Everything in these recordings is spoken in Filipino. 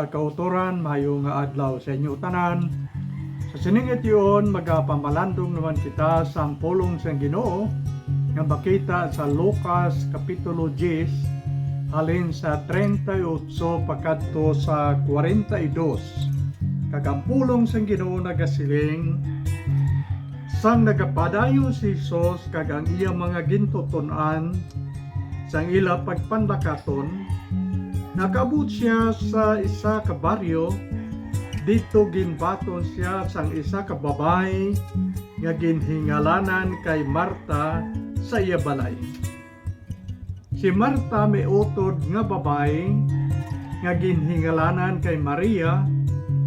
sa kauturan, maayong nga adlaw sa inyo tanan. Sa siningit yun, magapamalandong naman kita sa pulong sa Ginoo nga makita sa Lucas Kapitulo 10 halin sa 38 pagkadto sa 42. Kagampulong sa Ginoo nagasiling sang nagapadayon si Jesus kag ang iyang mga gintuton-an sang ila pagpandakaton. Nakabot siya sa isa ka baryo, dito ginbaton siya sang isa ka babae nga ginhingalanan kay Marta sa iya balay. Si Marta may utod nga babae nga ginhingalanan kay Maria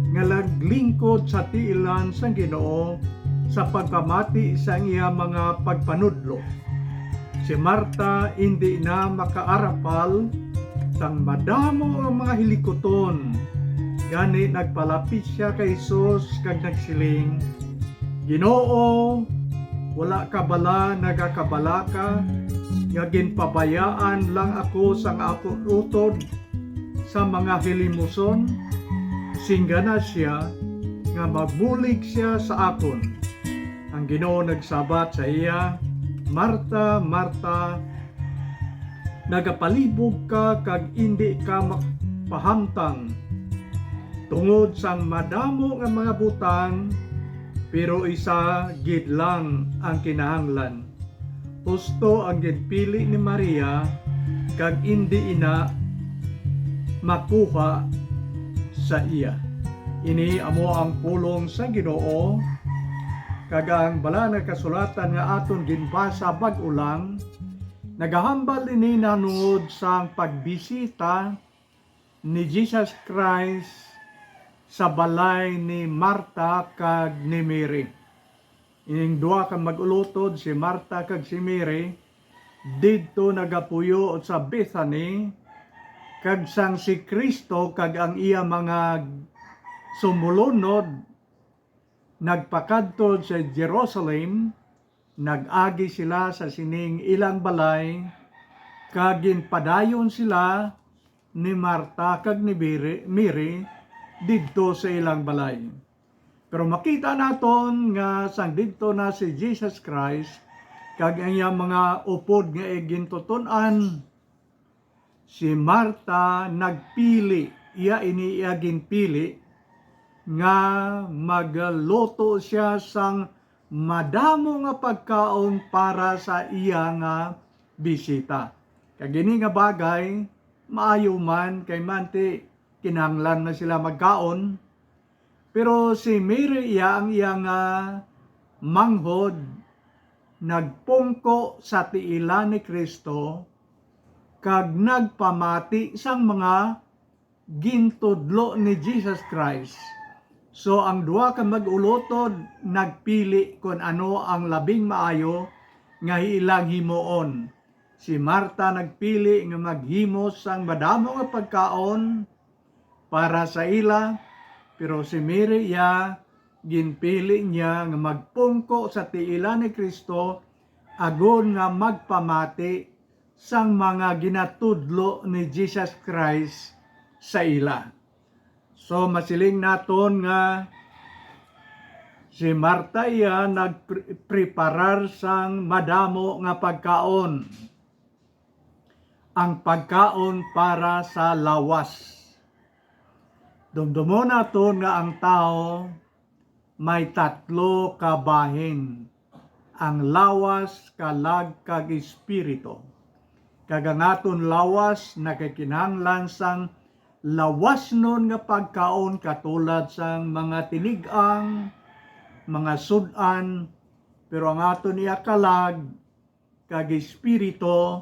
nga naglingkod sa tiilan sang Ginoo sa pagpamati sa iya mga pagpanudlo. Si Marta hindi na makaarapal sang madamo ang mga hilikoton. Gani nagpalapit siya kay Jesus kag nagsiling, Ginoo, wala ka bala nagakabala ka, nga ginpabayaan lang ako sang akong utod sa mga hilimuson. Singgana siya nga magbulig siya sa akon. Ang Ginoo nagsabat sa iya, Marta, Marta, nagapalibog ka kag hindi ka mapahamtang tungod sang madamo nga mga butang, pero isa gid lang ang kinahanglan. Husto ang ginpili ni Maria kag hindi ina makuha sa iya. Ini amo ang pulong sa Ginoo kag ang bala nga kasulatan nga aton ginbasa bag-ulang. Nagahambal ini nanungod sang pagbisita ni Jesus Christ sa balay ni Marta kag ni Mary. Ining duha ka magulotod, si Marta kag si Mary, didto nagapuyo sa Bethany, kag sang si Kristo kag ang iya mga sumulunod nagpakadto sa Jerusalem. Nag-agi sila sa sining ilang balay, kag ginpadayon sila ni Marta kag ni Mary didto sa ilang balay. Pero makita naton nga sang didto na si Jesus Christ kag ang iyang mga upod nga gintuton-an, si Marta nagpili, iya ginpili nga magluto siya sang madamo nga pagkaon para sa iya nga bisita. Kag ini nga bagay maayo man kay manti kinahanglan na sila magkaon. Pero si Mary ang iya nga manghod nagpungko sa tiilan ni Kristo kag nagpamati sang mga gintudlo ni Jesus Christ. So ang duha ka mag-ulotod nagpili kung ano ang labing maayo nga ilang himuon. Si Marta nagpili nga maghimo sang madamo nga pagkaon para sa ila, pero si Mary ginpili niya nga magpungko sa tiilan ni Kristo agon nga magpamati sang mga ginatudlo ni Jesus Christ sa ila. So masiling naton nga si Marta nagpreparar sang madamo nga pagkaon. Ang pagkaon para sa lawas. Dumdumo naton nga ang tao may tatlo ka bahin. Ang lawas, kalag, kag espiritu. Kag ang aton lawas nakakinahanglan sang lawas nun nga pagkaon katulad sang mga tinigang, mga sudan, pero ang aton iya kalag kag espiritu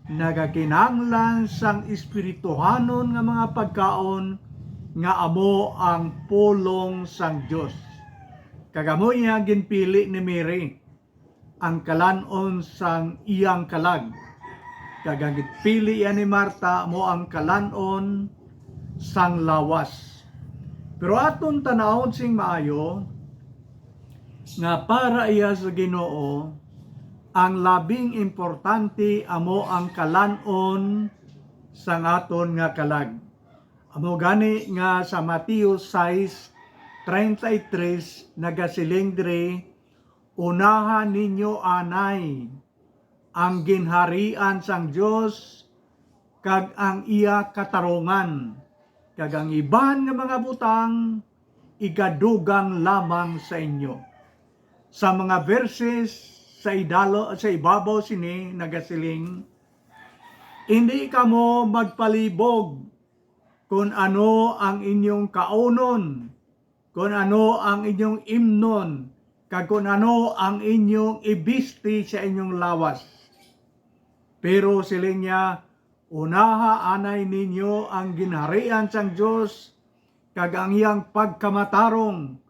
nagakinahanglan sang espirituhanon nga mga pagkaon nga amo ang pulong sang Dios. Kagamo iya ginpili ni Mary ang kalanon sang iyang kalag. Kag ang ginpili iya ni Marta mo ang kalanon sang lawas. Pero aton tanawon sing maayo nga para iya sa Ginoo ang labing importante amo ang kalanon sang aton nga kalag. Amo gani nga sa Mateo 6:33 nagasiling diri, unahan ninyo anay ang ginharian sang Dios kag ang iya katarungan, kag ang iban nga mga butang igadugang lamang sa inyo. Sa mga verses sa ibabaw sini nagasiling, hindi kamo magpalibog kung ano ang inyong kaunon, kung ano ang inyong imnon, kag kung ano ang inyong ibisti sa inyong lawas. Pero siling niya, unaha anay ninyo ang ginharian sang Dios kag ang iyang pagkamatarong,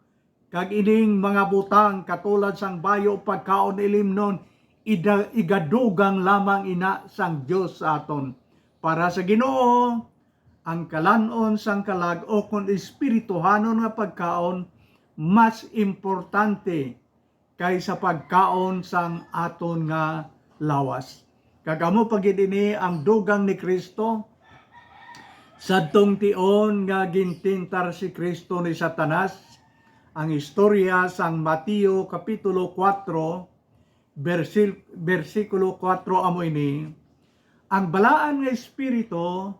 kag ining mga butang katulad sang bayo pagkaon ilimnon, igadugang lamang ina sang Dios sa aton. Para sa Ginoo, ang kalanon sang kalag o kung espirituhanon nga pagkaon mas importante kaysa pagkaon sang aton nga lawas. Kagamo pagidini ang dugang ni Kristo, sadtong tion nga gintintar si Kristo ni Satanas. Ang istorya sang Mateo kapitulo 4 versikulo 4 amo ini, ang balaan nga espiritu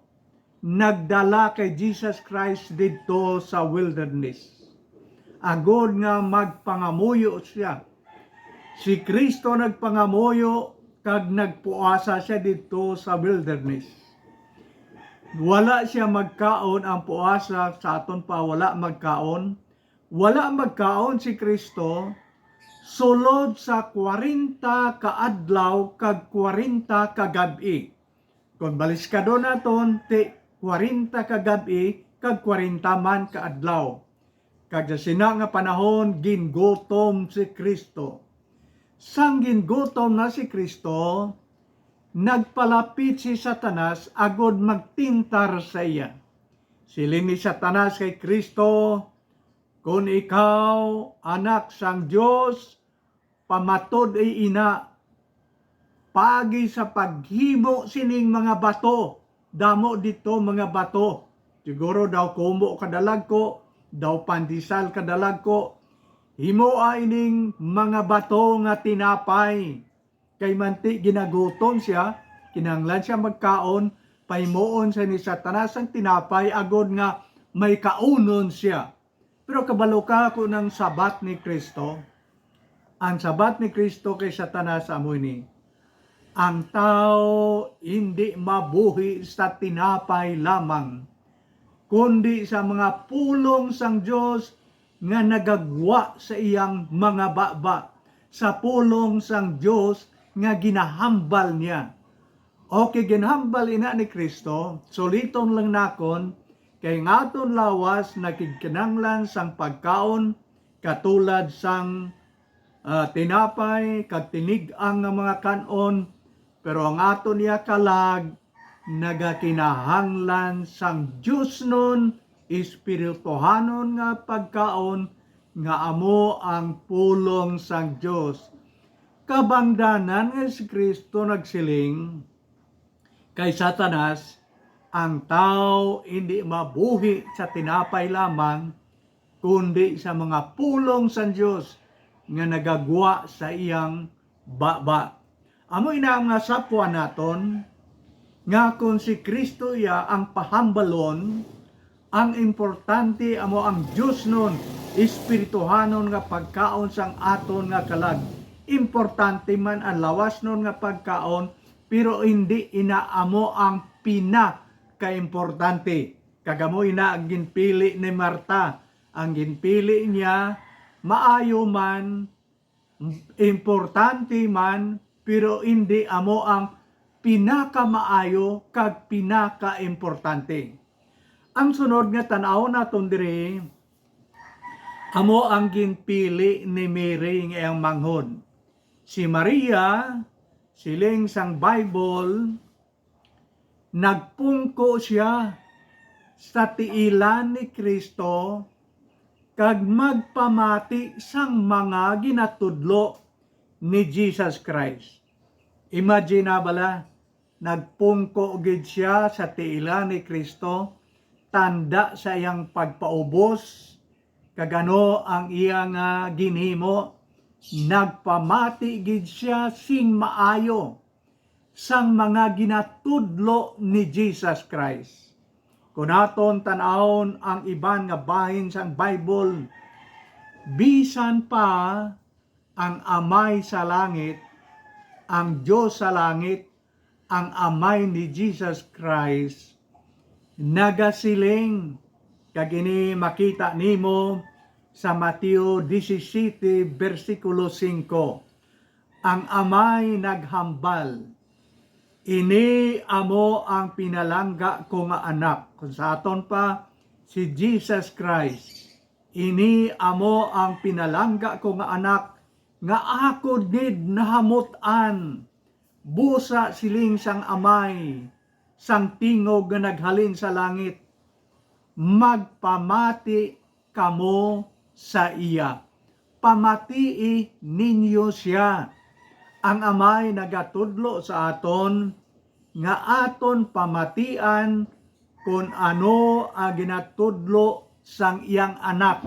nagdala kay Jesus Christ didto sa wilderness, agod nga magpangamuyo siya. Si Kristo nagpangamuyo kag nagpuasa siya didto sa wilderness. Wala siya magkaon, ang puasa sa aton pa wala magkaon. Wala magkaon si Kristo sulod sa 40 kaadlaw kag 40 kagabi. Kung baliskado naton, 40 kagabi kag 40 man kaadlaw. Kag sa sina nga panahon gingutom si Kristo. Sang gingutom na si Kristo, nagpalapit si Satanas agod magtintar sa iya. Siling ni Satanas kay Kristo, kung ikaw anak sang Dios, pamatod ay ina, pagi sa paghimo sining mga bato, damo dito mga bato. Siguro daw kumo kadalag ko, daw pandisal kadalag ko, himo ining mga bato nga tinapay. Kay manti ginagutom siya, kinanglan siya magkaon, pahimuon siya ni Satanas ang tinapay, agod nga may kaunon siya. Pero kabalo ka ko ng sabat ni Kristo, ang sabat ni Kristo kay Satanas amo ini, ang tao hindi mabuhi sa tinapay lamang, kundi sa mga pulong sang Dios nga nagagwa sa iyang mga baba, sa pulong sang Dios nga ginahambal niya. Okay, ginahambal ina ni Kristo, suliton lang nakon, kay ngaton lawas nakigkinanglan sang pagkaon, katulad sang tinapay, kag tinig-ang nga mga kanon, pero ang aton niya kalag, nagakinahanglan sang Diyos nun, espirituhanon nga pagkaon, nga amo ang pulong sang Diyos. Kabangdanan nga si Kristo nagsiling kay Satanas, ang tao hindi mabuhi sa tinapay lamang, kundi sa mga pulong sang Diyos nga nagagwa sa iyang baba. Amo ina nga sapwa naton, nga kung si Kristo iya ang pahambalon, ang importante amo ang Diyos nun, espirituhanon nga pagkaon sang aton nga kalag. Importante man ang lawas nun nga pagkaon, pero hindi inaamo ang pinaka-importante. Kagamo ina ang ginpili ni Marta. Ang ginpili niya, maayo man, importante man, pero hindi amo ang pinaka-maayo kag pinaka-importante. Ang sunod nga tanaw naton diri, amo ang ginpili ni Mary nga iyang manghod. Si Maria, siling sang Bible, nagpungko siya sa tiilan ni Kristo kag magpamati sang mga ginatudlo ni Jesus Christ. Imagine na bala, nagpungko gid siya sa tiilan ni Kristo tanda sa iyang pagpaubos, kagano ang iyang ginhimo, nagpamati gid siya sing maayo sang mga ginatudlo ni Jesus Christ. Kung aton tan-awon ang iban nga bahin sang Bible, bisan pa ang Amay sa langit, ang Diyos sa langit, ang Amay ni Jesus Christ, nagasiling, kagini makita nimo sa Mateo 17 versikulo 5. Ang Amay naghambal, ini amo ang pinalangga ko nga anak. Kung sa aton pa si Jesus Christ, ini amo ang pinalangga ko nga anak, nga ako did nahamutan, busa siling sang Amay, sang tingog nga naghalin sa langit, magpamati kamo sa iya. Pamatii ninyo siya. Ang Amay nagatudlo sa aton, nga aton pamatian kung ano ang ginatudlo sang iyang anak.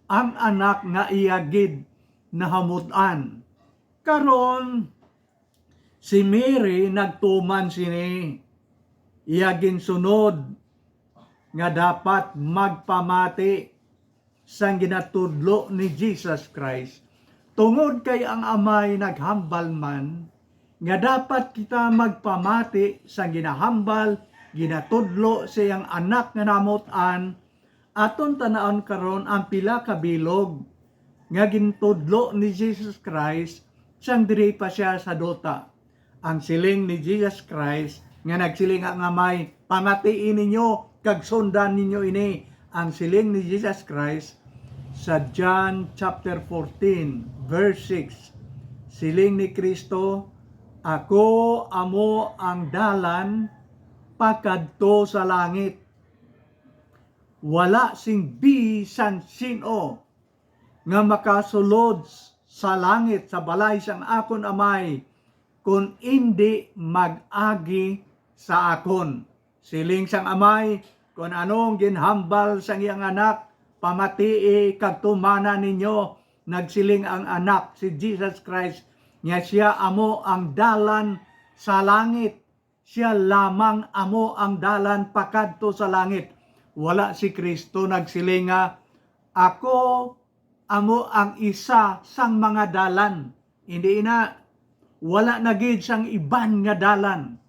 Ang anak nga iyagid nahamutan. Karon, si Mary nagtuman sini, iyagin sunod, nga dapat magpamati sang ginatudlo ni Jesus Christ. Tungod kay ang Amay naghambal man, nga dapat kita magpamati sang ginahambal, ginatudlo sa iyang anak nga namutan, aton tanaon karon ang pila ka bilog nga gintudlo ni Jesus Christ sang diri pa siya sa duta. Ang siling ni Jesus Christ nga nagsiling ang Amay, pamatiin ninyo kag sundan ninyo ini. Ang siling ni Jesus Christ sa John chapter 14 verse 6. Siling ni Kristo, ako amo ang dalan pakadto sa langit. Wala sing bisan sino nga makasulod sa langit sa balay sang akon Amay kung hindi mag-agi sa akon. Siling sang Amay, kung anong ginhambal sang iyang anak, pamatii kag tumana ninyo. Nagsiling ang anak si Jesus Christ nga siya amo ang dalan sa langit. Siya lamang amo ang dalan pakadto sa langit. Wala si Kristo nagsiling nga, ako amo ang isa sang mga dalan. Hindi na, wala na gid sang iban nga dalan.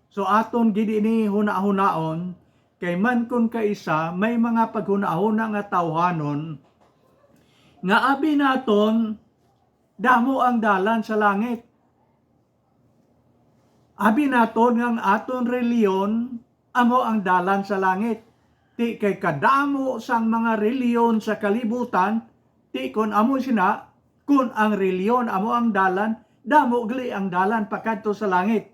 So aton gid ini huna-hunaon, kay man kun kaisa may mga paghuna-huna nga tawhanon nga abi naton damo ang dalan sa langit. Abi naton nga ang aton reliyon amo ang dalan sa langit. Ti kay kadamo sang mga reliyon sa kalibutan, ti kun amo sina, kun ang reliyon amo ang dalan, damo gali ang dalan pakadto sa langit.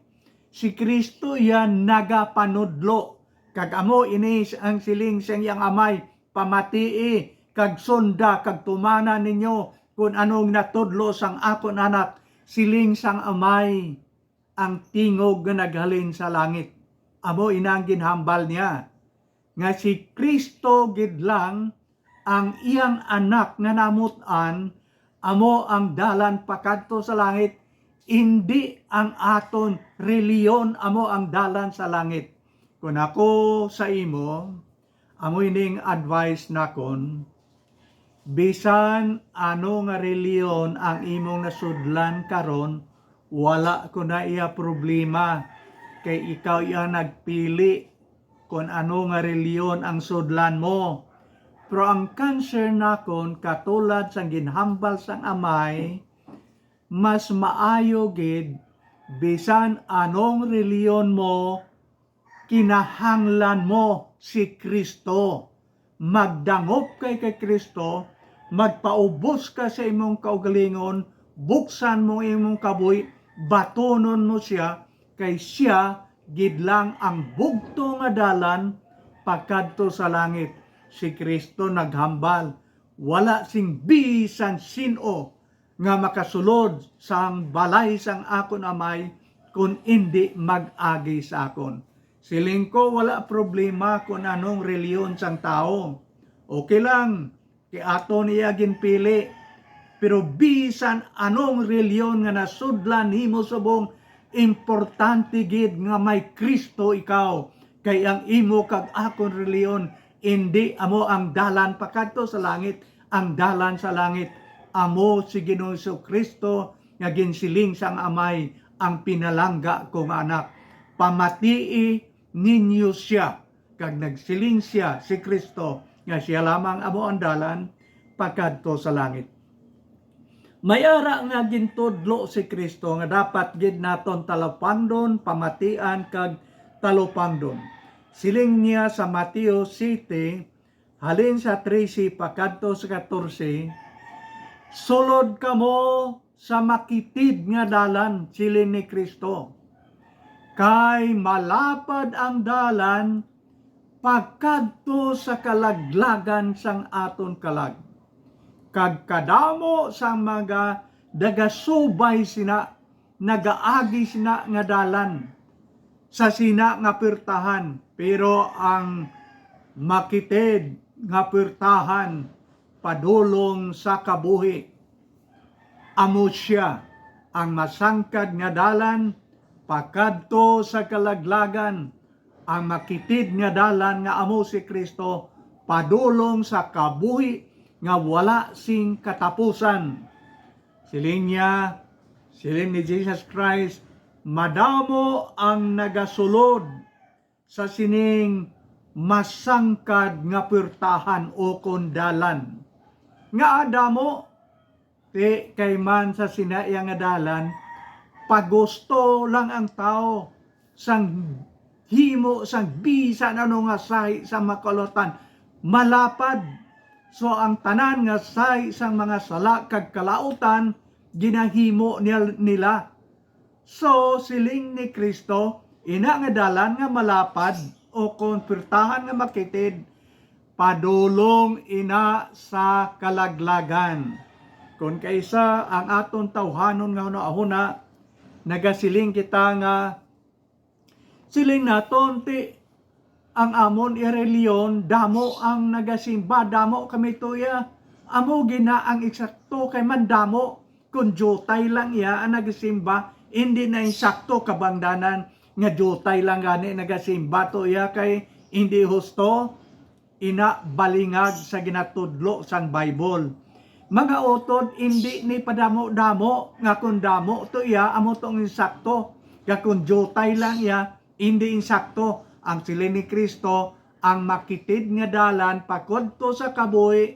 Si Kristo yan nagapanudlo. Kag amo ini ang siling siyang iyang Amay, pamatii, kag sunda, kag tumana ninyo kung anong natudlo sang akon anak. Siling sang Amay, ang tingog nga naghalin sa langit. Amo inang ginhambal niya. Nga si Kristo gid lang ang iyang anak nga namutan, amo ang dalan pakadto sa langit. Hindi ang aton reliyon amo ang dalan sa langit. Kung ako sa imo, amo ining advice nakon, bisan ano nga reliyon ang imong nasudlan karon, wala ko na iya problema. Kay ikaw iya nagpili kung ano nga reliyon ang sudlan mo. Pero ang cancer nakon, katulad sang ginhambal sang Amay, mas maayo gid bisan anong reliyon mo, kinahanglan mo si Kristo. Magdangop kay Kristo, magpaubos ka sa imong kaugalingon, buksan mo imong kabuhi, batonon mo siya, kay siya gid lang ang bugto nga dalan pakadto sa langit. Si Kristo naghambal, wala sing bisan sino nga makasulod sang balay sang akon Amay kung hindi mag-agi sa akon. Siling ko wala problema kung anong reliyon sang tao. Okay lang, kay ato niya ginpili. Pero bisan anong reliyon nga nasudlan himo subong, importante gid nga may Kristo ikaw. Kay ang imo kag akon reliyon, hindi amo ang dalan pakadto sa langit. Ang dalan sa langit, amo si Ginoong Kristo nga ginsiling sang amay, ang pinalangga kong anak. Pamatii ninyo siya, kag nagsiling siya si Kristo nga siya lamang amo ang dalan pakadto sa langit. Mayara nga gintudlo si Kristo nga dapat gid naton talapandon, pamatian kag talupandon. Siling niya sa Mateo 7 halin sa 13 pakadto sa 14, sulod kamo sa makitid nga dalan, siling ni Kristo. Kay malapad ang dalan pagkadto sa kalaglagan sang aton kalag. Kag kadamo sang mga dagasubay sina, nagaagi sina nga dalan sa sina nga pirtahan, pero ang makitid nga pirtahan padulong sa kabuhi. Amo siya ang masangkad nga dalan pakadto sa kalaglagan. Ang makitid nga dalan nga amo si Kristo padulong sa kabuhi nga wala sing katapusan. Siling ni Jesus Christ, madamo ang nagasulod sa sining masangkad nga pirtahan o kondalan. Nga adamo, kay man sa sinaya nga dalan, pagusto lang ang tao sang himo sang bisan ano nga sahi sa makalotan malapad. So ang tanan nga sahi sang mga sala kag kalautan ginahimo nila. So siling ni Kristo, ina nga dalan nga malapad o konpertahan nga makitid, padulong ina sa kalaglagan. Kung kaysa ang aton tawhanon nga una nagasiling kita nga siling naton ti ang amon ireliyon, damo ang nagasimba, damo kami tuya, amo gina ang eksakto kay man damo, kung jutay lang iya ang nagasimba, hindi na insakto kabangdanan nga jutay lang gani nagasimba tuya kay hindi husto, ina balingag sa ginatudlo sang Bible. Mga utod, hindi ni padamo-damo, nga kung damo tuya, amo tong insakto, nga kung jutay lang iya, hindi insakto. Ang siling ni Kristo, ang makitid nga dalan pakodto sa kabuhi,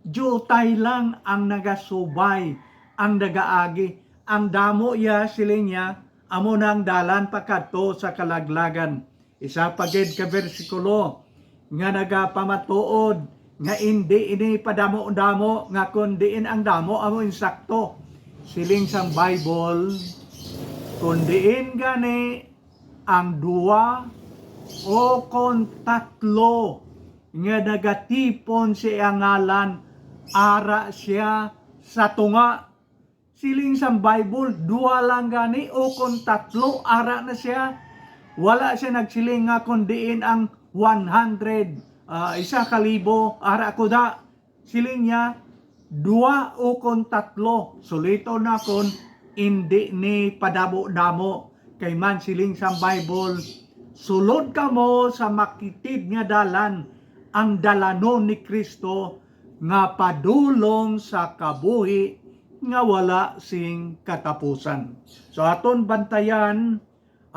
jutay lang ang nagasubay, ang nagaagi. Ang damo iya siling niya, amo nang dalan pakadto sa kalaglagan. Isa pagid ka bersikulo nga nagapamatuod nga hindi ini padamo-damo nga kundiin ang damo amo insakto. Siling sang Bible, kundiin gani ang duwa o kon tatlo nga nagatipon siya ngalan, ara siya sa tunga. Siling sa Bible, dua lang gani o kon tatlo, ara na siya. Wala siya nagsiling nga kundiin ang 100, 1,000, ara ko da. Siling niya, dua o kon tatlo. Sulito na kon, hindi ni padamo-damo. Kay man siling sa Bible, sulod kamo sa makitid nga dalan, ang dalanon ni Kristo nga padulong sa kabuhi nga wala sing katapusan. So aton bantayan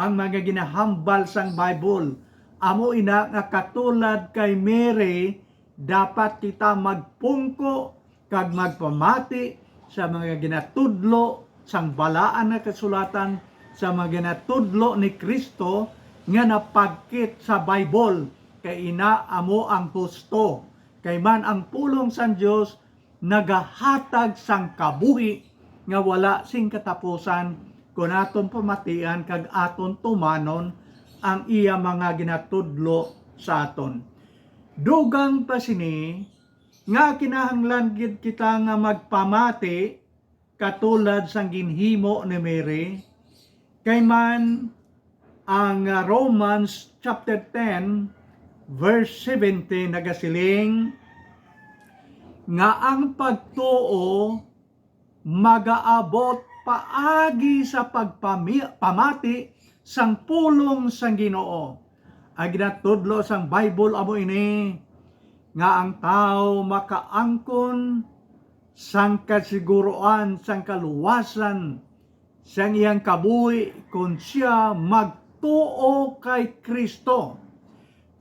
ang mga ginahambal sang Bible. Amo ina nga katulad kay Mary, dapat kita magpungko kag magpamati sa mga ginatudlo sang balaan na kasulatan, sa mga ginatudlo ni Kristo nga napagkit sa Bible. Kay ina amo ang husto, kay man ang pulong sang Dios nagahatag sang kabuhi nga wala sing katapusan, kung aton pamatian kag aton tumanon ang iya mga ginatudlo sa aton. Dugang pa sini nga kinahanglan gid kita nga magpamati katulad sang ginhimo ni Mary, kay man ang Romans chapter 10 verse 17 nagasiling nga ang pagtuo magaabot paagi sa pamati sang pulong sang Ginoo. Ang ginatudlo sang Bible amo ini nga ang tao makaangkon sang kasiguruan sang kaluwasan sang iyang kabuhi kung siya magtuo kay Kristo.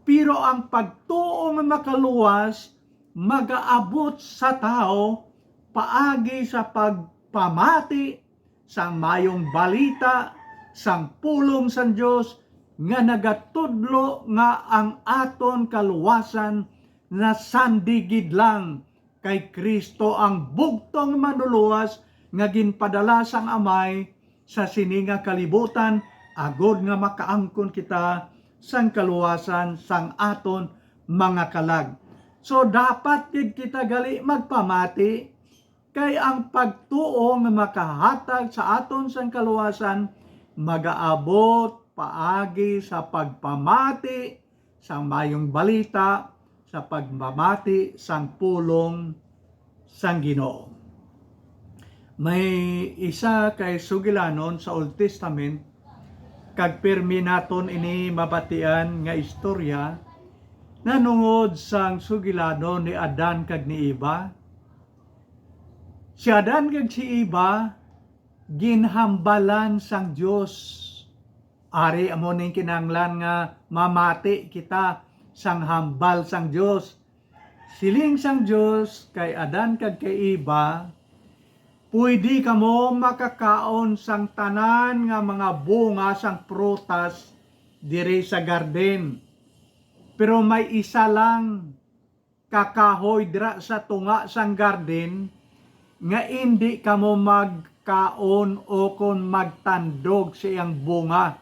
Pero ang pagtuo nga makaluwas magaabot sa tao paagi sa pagpamati sang mayong balita sang pulong sang Dios nga nagatudlo nga ang aton kaluwasan na sandigid lang kay Kristo ang bugtong manuluwas nga ginpadala sang Amay sa sininga kalibutan agod nga makaangkon kita sang kaluwasan sang aton mga kalag. So dapat gid kita gali magpamati kay ang pagtuo nga makahatag sa aton sang kaluwasan magaabot paagi sa pagpamati sang mayong balita sa pagpamati sang pulong sang Ginoo. May isa kay sugilanon sa Old Testament kag pirmi naton ini mabatian nga istorya nanungod sang sugilano ni Adan kag ni Eva. Si Adan kag si Eva ginhambalan sang Dios. Ari amo ning kinahanglan nga mamati kita sang hambal sang Dios. Siling sang Dios kay Adan kag kay Eva, pwede kamo makakaon sang tanan nga mga bunga sang prutas dire sa garden. Pero may isa lang kakahoy dira sa tunga sang garden nga hindi kamo magkaon o kon magtandog sa iyang bunga.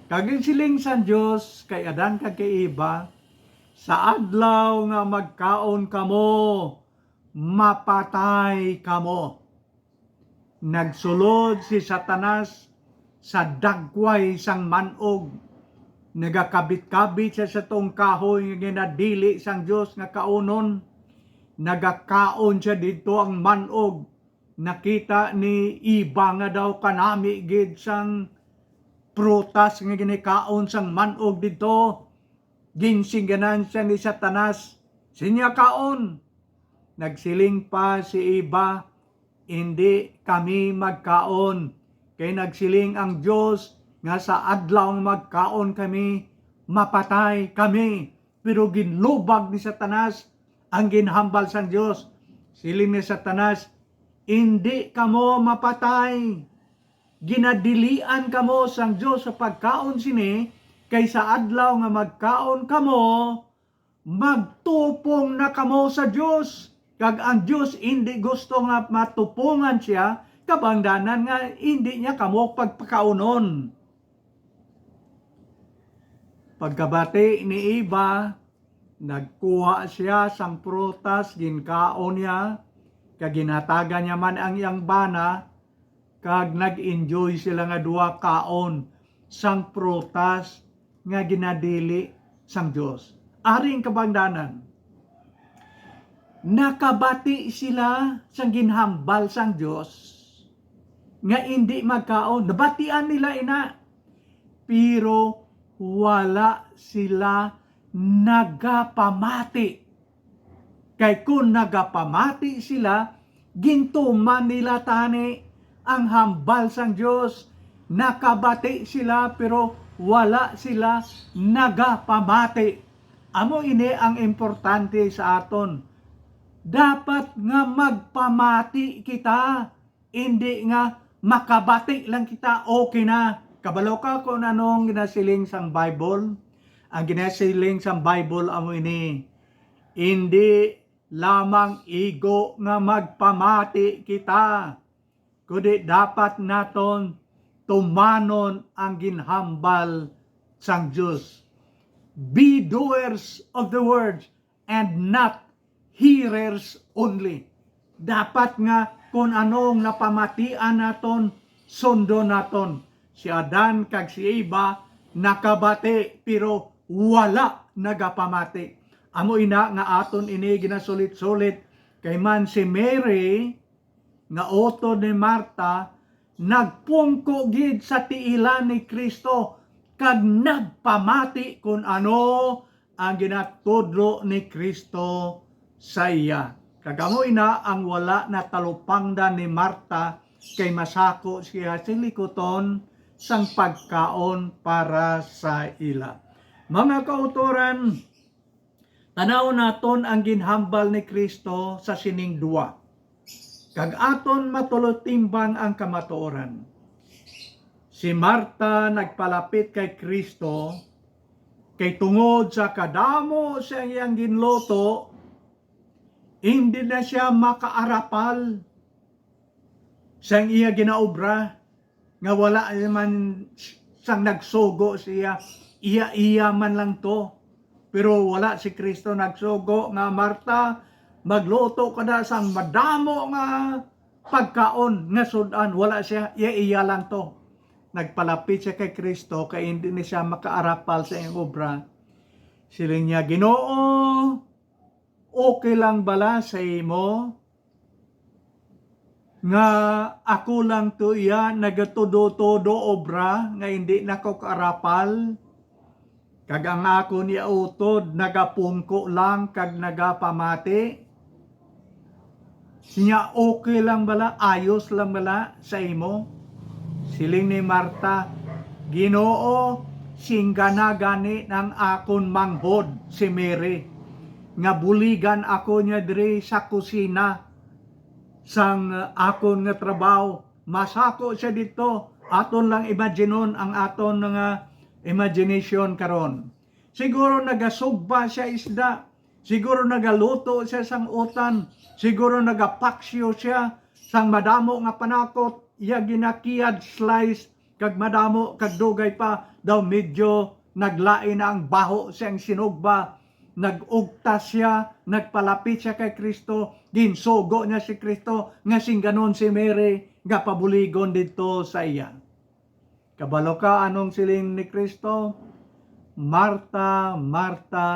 Kaging siling sang Dios kay Adan kag kay Eva, sa adlaw nga magkaon kamo, mapatay kamo. Nagsulod si Satanas sa dagway sang manog. Nagakabit-kabit siya sa tong kahoy nga ginadili sang Dios nga kaunon. Nagakaon siya dito ang manog. Nakita ni Eva nga daw kanami gid sang prutas nga ginikaon sang manog dito. Ginsingganan siya ni Satanas. Sinya kaon. Nagsiling pa si Eva, hindi kami magkaon. Kay nagsiling ang Diyos nga sa adlaw magkaon kami, mapatay kami. Pero ginlubag ni Satanas ang ginhambal sang Diyos. Siling ni Satanas, hindi kamo mapatay. Ginadilian kamo sang Diyos sa pagkaon sini, kay sa adlaw nga magkaon kamo, magtupong na kamo sa Diyos. Kag ang Diyos hindi gusto nga matupungan siya, kabangdanan nga hindi niya kamo pagpakaunon. Pagkabati ni Eva, nagkuha siya sang prutas, ginkaon niya, kag ginatagan niya man ang iyang bana, kag nag-enjoy sila nga duha kaon sang prutas nga ginadili sang Diyos. Aring kabangdanan, nakabati sila sang ginhambal sang Diyos nga hindi magkaon. Nabatian nila ina, pero wala sila nagapamati. Kay kung nagapamati sila, gintuman nila tani ang hambal sang Diyos. Nakabati sila pero wala sila nagapamati. Amo ini ang importante sa aton. Dapat nga magpamati kita. Hindi nga makabati lang kita, okay na. Kabalo ka kung anong ginasiling sang Bible. Ang ginasiling sang Bible amo ini. Hindi lamang ego nga magpamati kita. Kundi dapat naton tumanon ang ginhambal sang Diyos. Be doers of the words and not hearers only. Dapat nga kung anong napamatian naton, sundo naton. Si Adan kag si Eva nakabati pero wala nagapamati. Amo ina nga aton ini ginasulit-sulit kay man si Mary nga utod ni Marta nagpungko gid sa tiilan ni Kristo kag nagpamati kung ano ang ginatudlo ni Kristo sa iya. Kagamo ina ang wala na talupangdan ni Marta kay masako siya silikoton sang pagkaon para sa ila. Mga kautoran, tanaw naton ang ginhambal ni Kristo sa sining duwa. Kag aton matulutimbang ang kamatuoran. Si Marta nagpalapit kay Kristo kay tungod sa kadamo sa iyang ginloto, hindi na siya makaarapal sa iya ginaobra nga wala man sang nagsugo siya, iya man lang to. Pero wala si Kristo nagsugo nga Marta, magluto ka na sang madamo nga pagkaon nga sudan, wala siya, iya lang to. Nagpalapit siya kay Kristo kay hindi na siya makaarapal sa iyang obra. Siling niya, Ginoo, okay lang bala sa imo nga ako lang to iya nagatudo-todo obra nga hindi nako kaarapal, kag ang ako niya utod nagapungko lang kag nagapamati. Siya okay lang bala, ayos lang bala sa imo? Siling ni Marta, Ginoo, singgana gani ng akon manghod si Mary, nga buligan ako niya diri sa kusina sang akon nga trabaho. Masako siya dito, aton lang imaginon ang aton nga imagination karon. Siguro nagasugba siya isda, siguro nagaluto siya sang utan, siguro nagapaksyo siya sang madamo nga panakot, iya ginakiyad slice kag madamo kag dugay pa daw medyo naglain na ang baho siyang sinugba. Nagugta siya, nagpalapit siya kay Kristo, ginsugo niya si Kristo, nga singganon si Mary, nga pabuligon dito sa iya. Kabalo ka anong siling ni Kristo? Marta, Marta,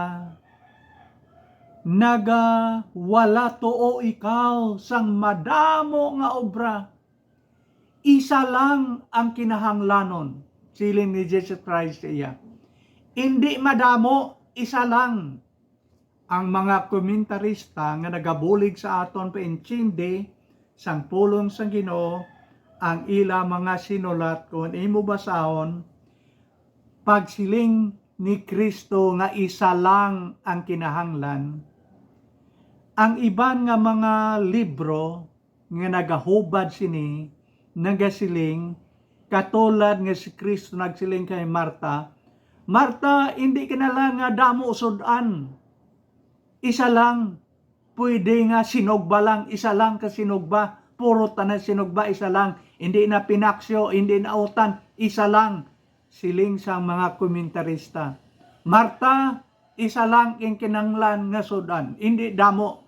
wala too ikaw sang madamo nga obra. Isa lang ang kinahanglanon, siling ni Jesus Christ iya. Hindi madamo, isa lang. Ang mga komentarista nga nagabulig sa aton paintsindi sang pulong sang Ginoo, ang ila mga sinulat kung imo basahon, pagsiling ni Kristo nga isa lang ang kinahanglan. Ang iban nga mga libro nga nagahubad sini, nagasiling, katulad nga si Kristo nagsiling kay Marta, Marta, hindi ka na lang nga damo usudan. Isa lang, pwede nga sinugba lang, isa lang ka sinugba, puro tanan sinugba, isa lang, hindi na pinaksyo, hindi na utan, isa lang, siling sa mga komentarista. Marta, isa lang ang kinanglan nga sudan, hindi damo.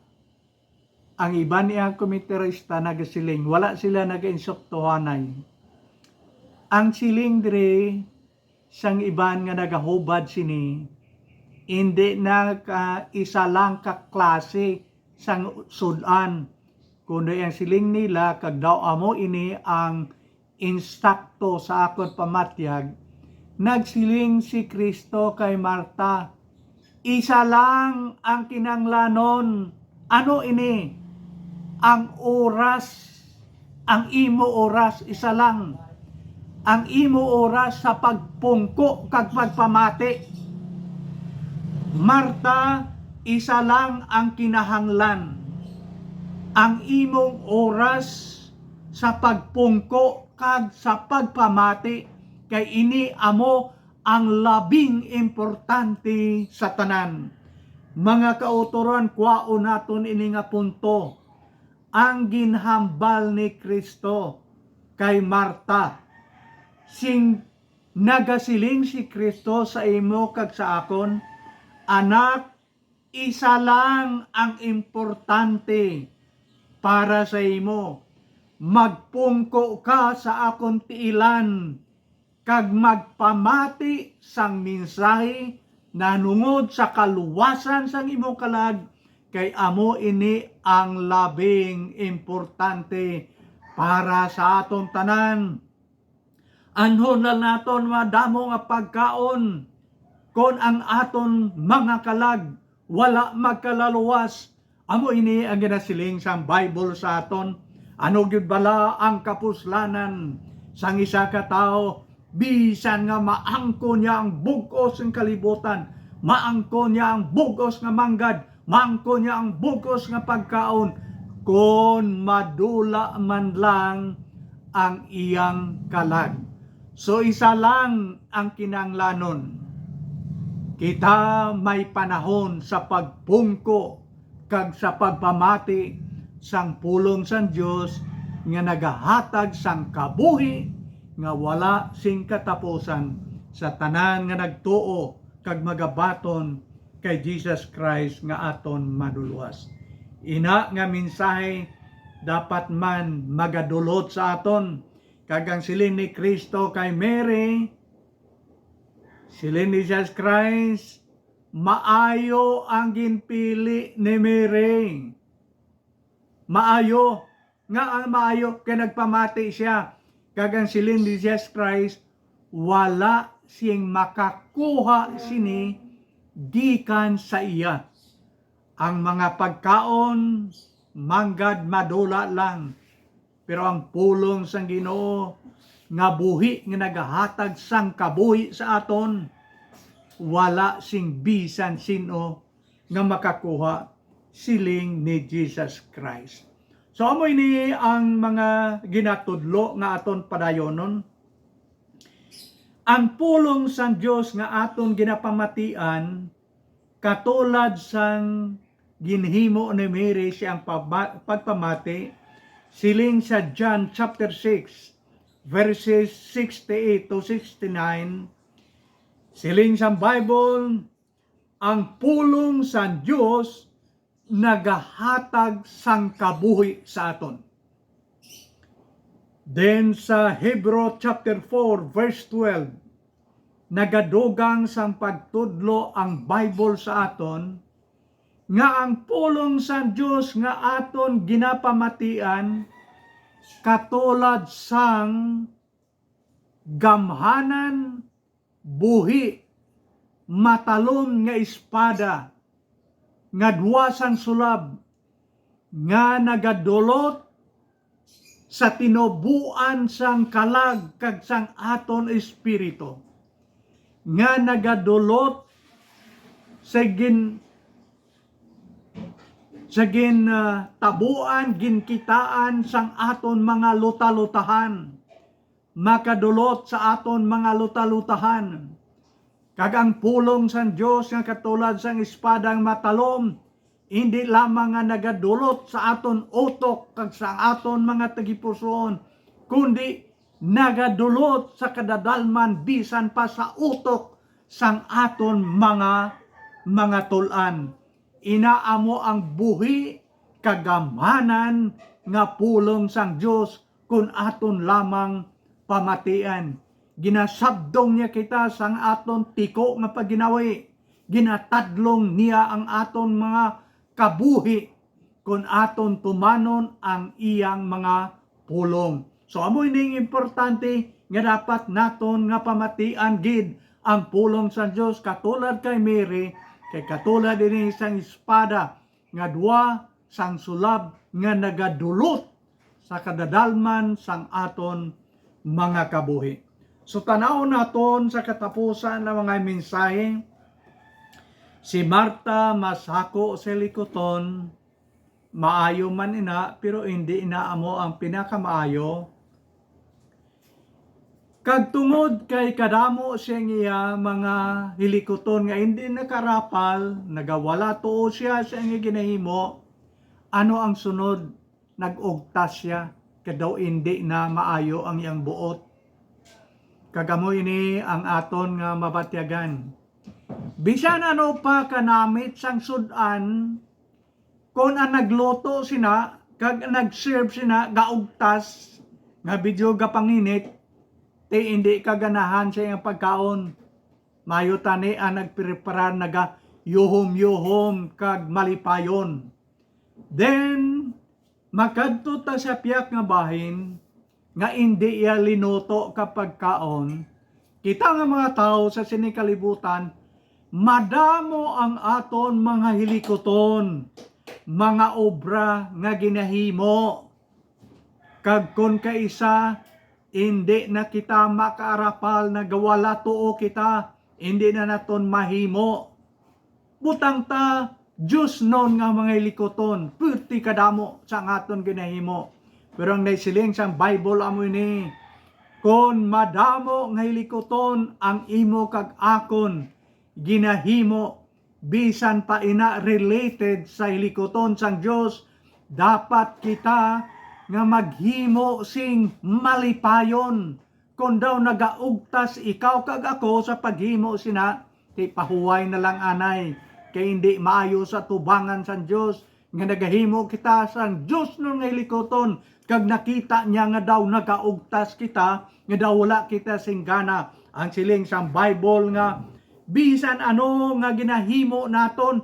Ang iba niya komentarista nagasiling, wala sila nag-insuktuhanay. Ang siling dire, sang iban nga nagahubad sini, hindi na isa lang ka klase sang sudan, kundi ang siling nila kag daw amo ini ang instakto sa akon pamatyag. Nagsiling si Kristo kay Marta, isa lang ang kinanglanon. Ano ini? Ang oras, ang imo oras, isa lang. Ang imo oras sa pagpungko kag pagpamati. Marta, isa lang ang kinahanglan. Ang imong oras sa pagpungko kag sa pagpamati, kay ini amo ang labing importante sa tanan. Mga kauturan, kwao naton ini nga punto. Ang ginhambal ni Kristo kay Marta. Sing nagasiling si Kristo sa imo kag sa akon, anak, isa lang ang importante para sa imo. Magpungko ka sa akong tiilan. kag magpamati sang mensahe na nungod sa kaluwasan sang imong kalag, kay amo ini ang labing importante para sa aton tanan. Anhon na naton madamo nga pagkaon kon ang aton mga kalag wala magkalaluwas. Amo ini ang ginasiling sa Bible sa aton. Ano gyud bala ang kapuslanan sang isa ka tawo, bisan nga maangko niya ang bugos ng kalibutan, maangko niya ang bugos nga manggad, maangko niya ang bugos nga pagkaon, kon madula man lang ang iyang kalag. So isa lang ang kinanglanon. Kita may panahon sa pagpungko kag sa pagpamati sang pulong sang Dios nga nagahatag sang kabuhi nga wala sing katapusan sa tanan nga nagtuo kag magabaton kay Jesus Christ nga aton maduluwas. Ina nga mensahe dapat man magadulot sa aton. Kagang silin ni Kristo kay Mary, silin ni Jesus Christ, maayo ang ginpili ni Mary. Maayo, nga ang maayo, kaya nagpamati siya. Kagang silin ni Jesus Christ, wala siyang makakuha sini gikan sa iya. Ang mga pagkaon, manggad madula lang. Pero ang pulong sang Ginoo nga buhi nga nagahatag sang kabuhi sa aton, wala sing bisan sino nga makakuha siling ni Jesus Christ. So amo ini ang mga ginatudlo nga aton padayonon. Ang pulong sang Dios nga aton ginapamatian katulad sang ginhimo ni Mary siyang pagpamati, siling sa John chapter 6 verses 68 to 69, siling sa Bible, ang pulong sa Diyos nagahatag sang kabuhi sa aton. Then sa Hebrew chapter 4 verse 12, nagadugang sang pagtudlo ang Bible sa aton, nga ang pulong sa Diyos nga aton ginapamatian katulad sang gamhanan buhi matalom nga espada nga duwa sang sulab nga nagadulot sa tinubuan sang kalag kag sang aton espiritu, nga nagadulot sa tabuan, ginkitaan sang aton mga luta-lutahan, makadulot sa aton mga luta-lutahan. Kag ang pulong sang Dios nga katulad sang espadang matalom, hindi lamang nga nagadulot sa aton utok kag sa aton mga tagipusoon, kundi nagadulot sa kadadalman bisan pa sa utok sang aton mga tulan. Inaamo ang buhi kagamhanan nga pulong sang Dios kun aton lamang pamatian. Ginasabdong niya kita sang aton tiko nga paginawi. Ginatadlong niya ang aton mga kabuhi kun aton tumanon ang iyang mga pulong. So amo ining importante nga dapat naton nga pamatian gid ang pulong sa Dios katulad kay Mary. Kay katulad din isang espada nga duwa sang sulab nga nagadulot sa kadadalman sang aton mga kabuhi. So tanaw naton sa katapusan ng mga mensahe, si Marta masako sa likoton, maayo man ina pero hindi inaamo ang pinakamaayo. Kag tungod kay kadamo siya mga hilikoton nga hindi nakarapal, nagawala tuo siya sa nga ginahimo, ano ang sunod? Nag-ugtas siya, kadaw hindi na maayo ang iyang buot. Kagamo ini ang aton nga mabatyagan. Bisan ano pa kanamit sang sudan, kung ang nagluto sina, kag nag-serve sina, gaugtas, nga video gapanginit, ti hindi kaganahan sa iyang pagkaon. Mayo tani ang nagpreparar naga yuhom-yuhom kag malipayon. Then makadto ta sa piyak nga bahin nga hindi iya linuto kapag kaon. Kita nga mga tao sa sinikalibutan, madamo ang aton mga hilikoton, mga obra nga ginahimo. Kag kun kaisa, hindi na kita makaarapal na gawala tuo kita, hindi na naton mahimo. Butang ta, Diyos noon nga mga hilikoton, purti kadamo sa aton ginahimo. Pero ang naisiling sa Bible amo ini, kon madamo nga hilikoton ang imo kag akon ginahimo, bisan pa ina related sa hilikoton sang Dios, dapat kita nga maghimo sing malipayon. Kung daw nagaugtas ikaw kag ako sa paghimo sina, ti pahuway na lang anay, kay hindi maayo sa tubangan sang Dios nga nagahimo kita sang Dios no nga hilikoton, kag nakita niya nga daw nagaugtas kita, nga daw wala kita singgana. Ang siling sang Bible nga bisan ano nga ginahimo naton,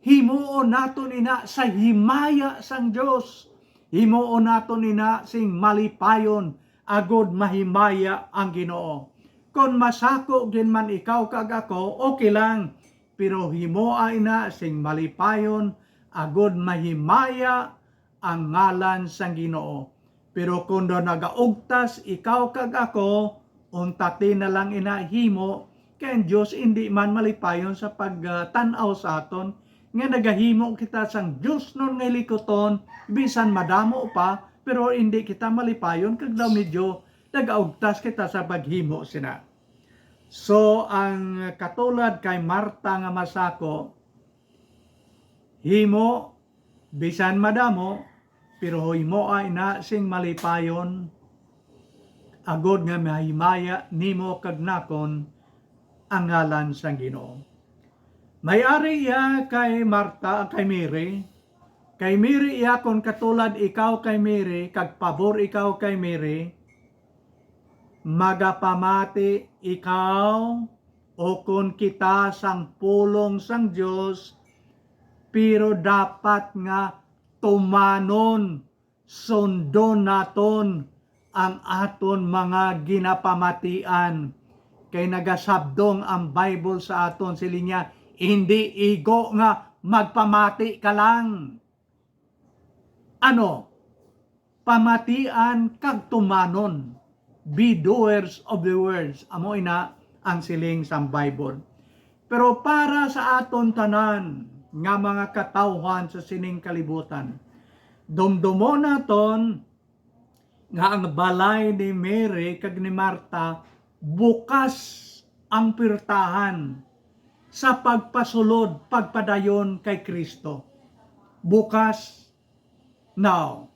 himuon naton ina sa himaya sang Dios. Himuon naton ina sing malipayon, agod mahimaya ang Ginoo. Kon masako gin man ikaw kag ako, okay lang. Pero himoa ina sing malipayon, agod mahimaya ang ngalan sang Ginoo. Pero kung do nagaugtas ikaw kag ako, untati na lang ina himo, kaya Diyos hindi man malipayon sa pagtanaw sa aton, nga nagahimo kita sang Diyos nun nga likoton, bisan madamo pa, pero hindi kita malipayon, kag daw medyo nagaugtas kita sa paghimo sina. So, ang katulad kay Marta nga masako, himo, bisan madamo, pero himo ay na sing malipayon, agod nga mahimaya nimo kag nakon ang ngalan sang Ginoo. May-ari iya kay Marta, kay Mary. Kay Mary iya kon katulad ikaw kay Mary, kag pabor ikaw kay Mary, magapamati ikaw o kon kita sang pulong sang Dios, pero dapat nga tumanon, sundon naton ang aton mga ginapamatian. Kay nagasabdong ang Bible sa aton silinya, hindi igo nga magpamati ka lang. Ano? Pamatian kag tumanon. Be doers of the words. Amo ina ang siling sa Bible. Pero para sa aton tanan nga mga katawhan sa sining kalibutan, dumdumo naton nga ang balay ni Mary kag ni Marta bukas ang pirtahan sa pagpasulod, pagpadayon kay Kristo. Bukas. Now,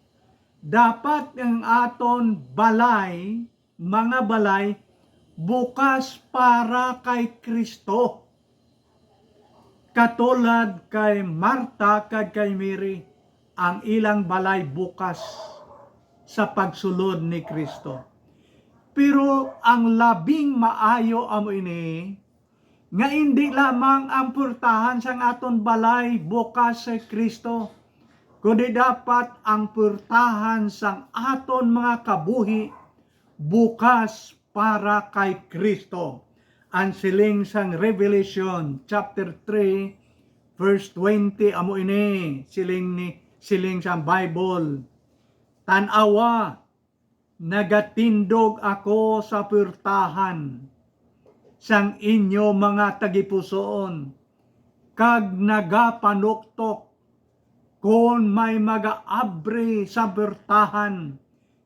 dapat ang aton balay, mga balay, bukas para kay Kristo. Katulad kay Marta kag kay Mary, ang ilang balay bukas sa pagsulod ni Kristo. Pero ang labing maayo amo ini, nga hindi lamang ang purtahan sang aton balay bukas sa Kristo, kundi dapat ang purtahan sang aton mga kabuhi bukas para kay Kristo. Ang siling sang Revelation chapter 3 verse 20 amo ini, siling sang Bible. Tanawa, nagatindog ako sa purtahan sang inyo mga tagipusoon, kag nagapanuktok kon may magaabri sa purtahan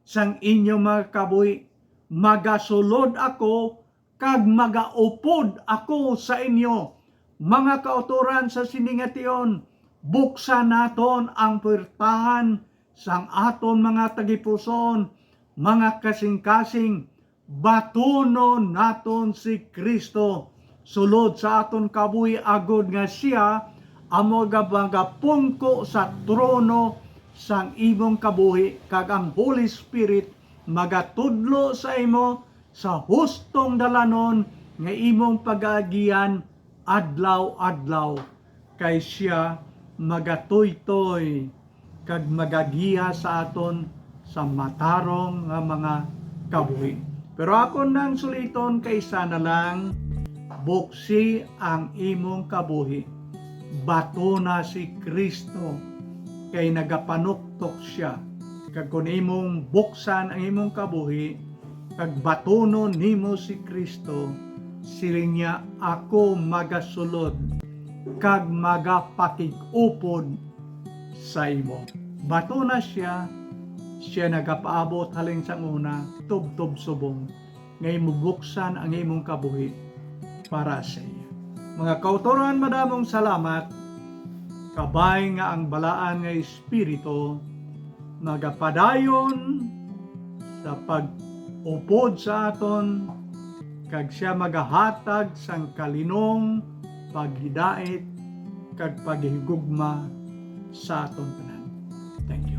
sang inyo mga kabuhi, magasulod ako kag magaupod ako sa inyo. Mga kauturan sa siningation, buksan naton ang purtahan sang aton mga tagipusoon, mga kasing-kasing, batunon naton si Kristo, sulod sa aton kabuhi, agod nga siya amo gabagapungko sa trono sang imong kabuhi, kag ang Holy Spirit magatudlo sa imo sa hustong dalanon nga imong pag-aagian adlaw-adlaw, kay siya magatuytoy kag magagiya sa aton sa matarong nga mga kabuhi. Pero ako nang suliton kay isa na lang, buksi ang imong kabuhi. Bato na si Kristo, kay nagapanuktok siya. Kag kung imong buksan ang imong kabuhi, kag batonon nimo si Kristo, siling niya, ako magasulod kag magapakig-upod sa imo. Bato na siya nagapaabot halin sa una, tubtob subong, ngay mubuksan ang imong kabuhi para sa iya. Mga kautoran, madamong salamat, kabay nga ang balaan nga Espiritu magapadayon sa pag-upod sa aton, kag siya magahatag sang kalinong paghidait kag paghigugma sa aton tanan. Thank you.